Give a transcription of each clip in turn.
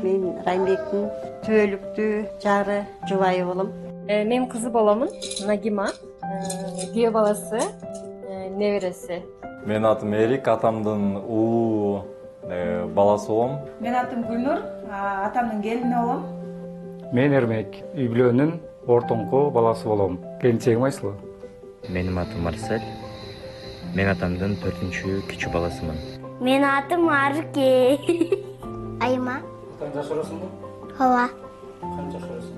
Мен Райымбектин түбөлүктүү жары жубайы болом. Мен кызы боламын, Нагима. Күйөө баласы, небереси. Менин атым Эрик, атамдын улуу баласы болом. Менин атым Гүлнур, атамдын келини болом. Мен Эрмек, үй бүлөнүн ортоңку баласы болом. Келинчегим Айсыла. Менин атым Марсель. Мен атамдын 4-чү кичүү баласымын. Менин атым Арке. Айма. Атаң жаш оросуңбу? Ооба. Канча жаш оросуң?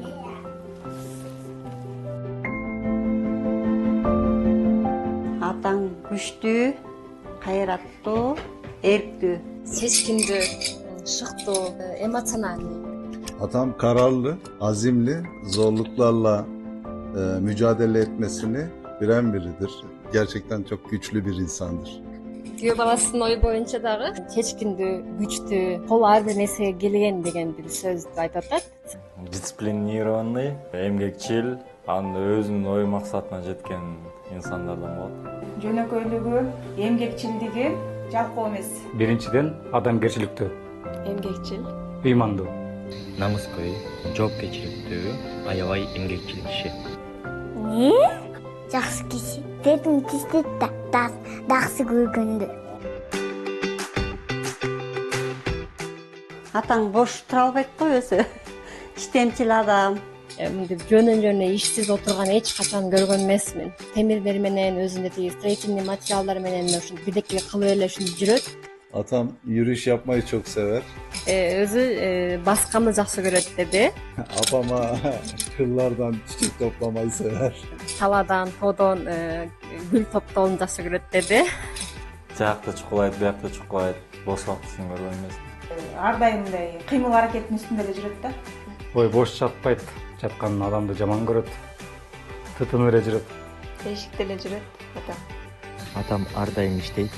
Атаң күчтүү, кайраттуу, эрктүү. Seçkindi, şıktı, emosyonelli. Atam kararlı, azimli, zorluklarla mücadele etmesini bilen biridir. Gerçekten çok güçlü bir insandır. Kүйөө баласынын ою боюнча дагы чечкиндүү, күчтүү, кол ар бир нерсеге келген деген бир сөздү айтып атат. Дисциплинированный, эмгекчил, өзүнүн ой максатына жеткен инсандардан болот. Жөнөкөйлүгү, эмгекчилдиги, жалкоо эмес. Биринчиден адамгерчиликтүү, Emgekçil. ыймандуу. Намыскөй, жоопкерчиликтүү, аябай эмгекчил киши. Не? Жакшы киши. Дедим тиштет да, даксы көргөндү. Атаң бош тура албайт го өзү. Иштемчил адам. Мынтип жөнөн ишсиз отурган эч качан көргөн эмесмин. Темирлер менен өзүнүн тиги строительный материалдар менен ушинтип бирдеке кылып эле ушинтип жүрөт. Atam yürüyüş yapmayı çok sever. Өзү басканды жакшы көрөт деди. Apama kırlardan çiçek toplamayı sever. Таладан, тоодон гүл топтоонду жакшы көрөт деди. Жакты чукулайт, биякты чукулайт, бош убактысын көргөн эмес. Ар дайым мындай кыймыл аракеттин үстүндө эле жүрөт да. Ой, бош жатпайт. Жаткан адамды жаман көрөт. Тытынып эле жүрөт. Эшикте эле жүрөт ата. Атам ар дайым иштейт,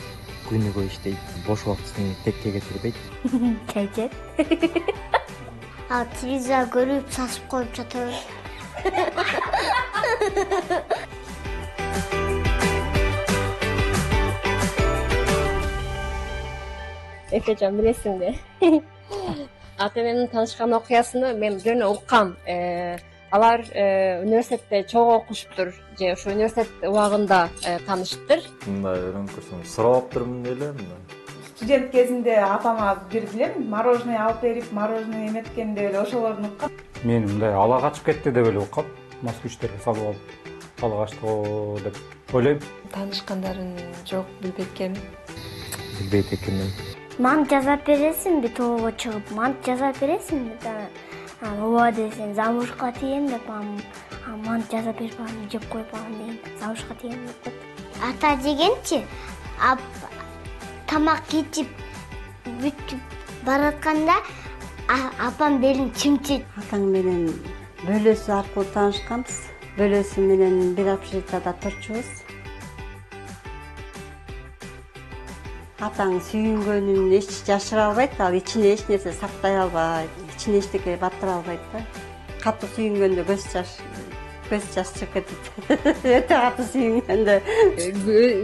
күнү бою иштейт, бош убактысын текке кетирбейт. Чечет. Ал телевизор көрүп сасып коюп жатат. Эфежан билесиңби? Ата менен таанышкан окуясыны мен жөн уккам. Алар университетте чогуу окушуптур же ошо университет убагында таанышыптыр. Мындай үйрөнүп көрсөм, сурап элем. Студент кезинде апама бир билем, мороженое алып берип, мороженое эметкенде эле ошолордун уккам. Мен мындай ала качып кетти деп эле уккам. Москвичтерге салып алып, ала качты го деп ойлойм. Таанышкандарын жок билбейт экенмин. Билбейт экенмин. Мант жазап бересиңби тоого чыгып? Мант жазап бересиңби? Ооба десең, замушка тием деп, мант жазап берип жеп коюп алам дейм. Замушка тием деп. Ата дегенчи, тамак кечип бүтүп баратканда апам белин чимчит. Атаң менен бөлөсү аркылуу таанышканбыз. Бөлөсү менен бир общежитияда турчубуз. Атаң сүйүнгөнүн эч жашыра албайт, ал ичине эч нерсе сактай албайт, ичине эчтеке батыра албайт да. Катуу сүйүнгөндө көз жаш чыгып кетет. Өтө катуу сүйүнгөндө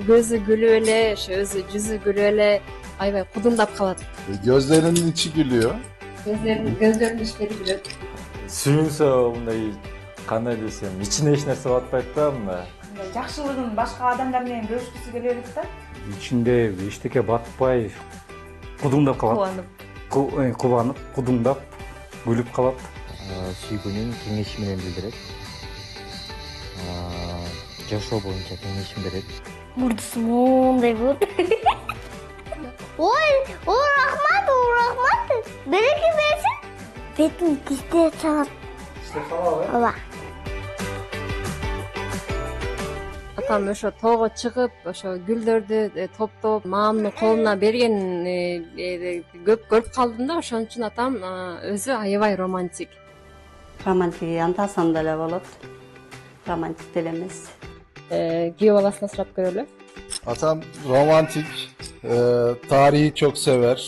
Gözü gülüp эле, өзү жүзү gülüp эле аябай кудуңдап калат. Gözlerinin içi gülüyor. Gözlerinin иштери gülөт. Сүйүнсө мындай кандай десем, ичине эч нерсе батпайт да мындай. Жакшылыгын башка адамдар менен бөлүшкүсү келет да. Ичинде эчтеке батпай, кудуңдап калат. Кубанып, кудуңдап, күлүп калат. Сүйгөнүн кеңеши менен билдирет. Жашоо боюнча кеңешин берет. Мурдусу мондай болот. Ой, рахмат. Береке берсин. Бетин тиштеп салат. Ооба. Атам ошо тоого чыгып, ошо гүлдөрдү топтоп, мамамдын колуна бергенин көп көрүп калдым да, ошон үчүн атам өзү аябай романтик. романтик анда-санда эле болот. Романтик деле эмес. Kүйөө баласына сурап көрөлү. Atam romantik, tarihi çok sever,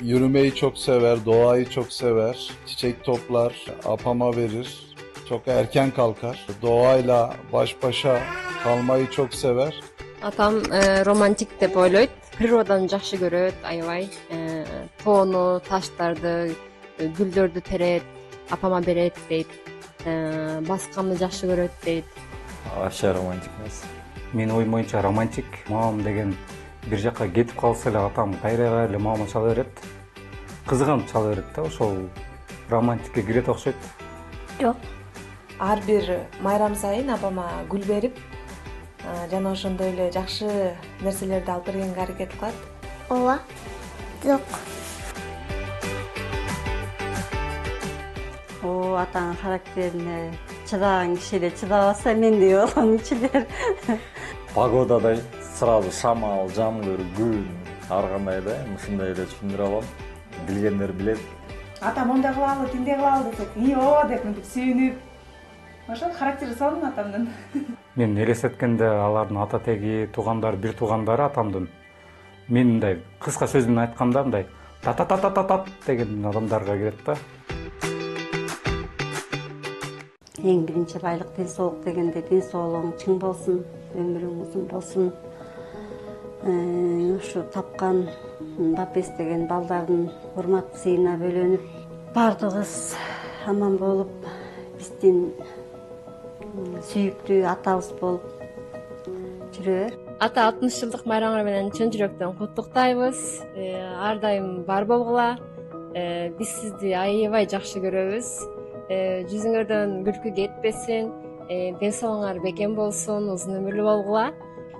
yürümeyi çok sever, doğayı çok sever, çiçek toplar, apama verir, çok erken kalkar, doğayla baş başa kalmayı çok sever. Атам романтик деп ойлойт. Природаны жакшы көрөт, аябай. Тоону, таштарды, гүлдөрдү терет, апама берет дейт. Басканды жакшы көрөт дейт. Вообще романтик эмес. Менин оюм боюнча романтик мамам деген бир жака кетип калса эле атам кайра эле мама чала берет. Кызыгынып чала берет да, ошол романтикке кирет окшойт. Жок. Ар бир майрам сайын апама гүл берип, жана ошондой эле жакшы нерселерди алып бергенге аракет кылат. Ооба. Жок. О, атаңын характерине чыдаган киши эле чыдабаса мендей болгон кишилер. Погодадай сразу шамал, жамгыр, күн, ар кандай да, ушундай эле түшүндүрө алам. Билгендер билет. Атам ондай кылалы, тиндей кылалы десек, ооба деп мынтип сүйүнүп. Ошол характери сонун атамдын. Мен элестеткенде алардын ата теги, туугандары, бир туугандары атамдын мен мындай кыска сөз менен айтканда мындай та деген адамдарга кирет да. Эң биринчи байлык ден соолук дегенде ден соолугуң чың болсун, өмүрүң узун болсун. Ушу тапкан бапес деген балдардын урмат сыйына бөлөнүп, бардыгыбыз аман болуп, биздин сүйүктүү атабыз болуп жүрөбүз. Ата 60 жылдык майрамы менен чын жүрөктөн куттуктайбыз. Ар дайым бар болгула. Биз сизди аябай жакшы көрөбүз. Жүзүңөрдөн күлкү кетпесин, ден соолугуңар бекем болсун, узун өмүрлүү болгула.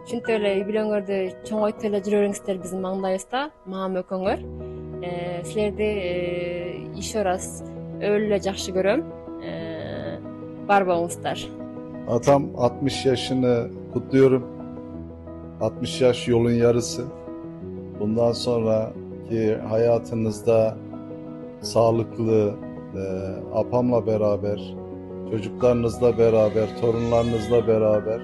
Ушинтип эле үй бүлөңөрдү чоңойтуп эле жүрө бериңиздер биздин маңдайыбызда, мамам экөөңөр. Силерди еще раз өлө эле жакшы көрөм. Бар болуңуздар. Atam 60 yaşını kutluyorum. 60 yaş yolun yarısı. Bundan sonraki hayatınızda sağlıklı, apamla beraber, çocuklarınızla beraber, torunlarınızla beraber,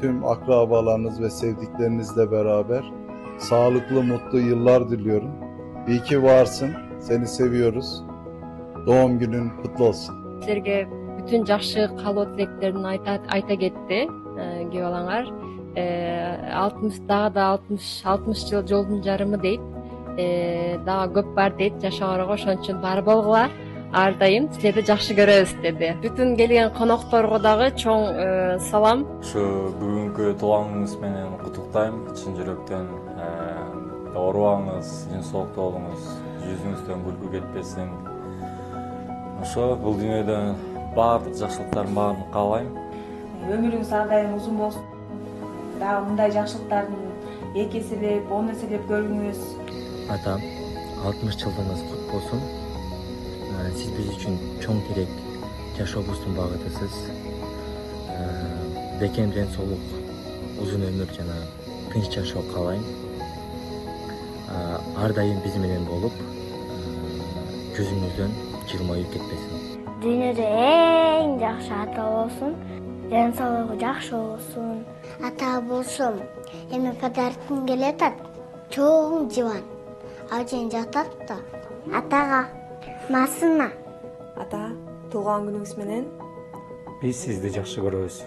tüm akrabalarınız ve sevdiklerinizle beraber sağlıklı, mutlu yıllar diliyorum. İyi ki varsın. Seni seviyoruz. Doğum günün kutlu olsun. Силерге бүтүн жакшы каалоо тилектерин айта кетти кээ балаңар. 60 дагы да 60 жыл жолдун жарымы дейт. Дагы көп бар дейт жашооңорго, ошон үчүн бар болгула. Ар дайым силерди жакшы көрөбүз деди. Бүтүн келген конокторго дагы чоң салам. Ушу бүгүнкү туулган менен куттуктайм чын жүрөктөн. Оорубаңыз, ден соолуктуу болуңуз, жүзүңүздөн күлкү кетпесин. Ошо бул дүйнөдө баардык жакшылыктардын баарын каалайм. Өмүрүңүз ар дайым узун болсун. Дагы мындай жакшылыктардын 2 эселеп, 10 эселеп көрүңүз. Atam 60 жылдыгыңыз кут болсун. Siz biz үчүн чоң тилек, жашообуздун багытысыз. Бекем ден соолук, узун өмүр жана тынч жашоо каалайм. Ар дайым биз менен болуп, жүзүңүздөн жылмайып кетпесин. Дүйнөдө эң жакшы ата болсун, ден соолугу жакшы болсун. Ата болсом, эми подаркым келатат. Чоң диван. Ажен жатат да. Атага машина. Ата, туулган күнүңүз менен Биз сизди жакшы көрөбүз.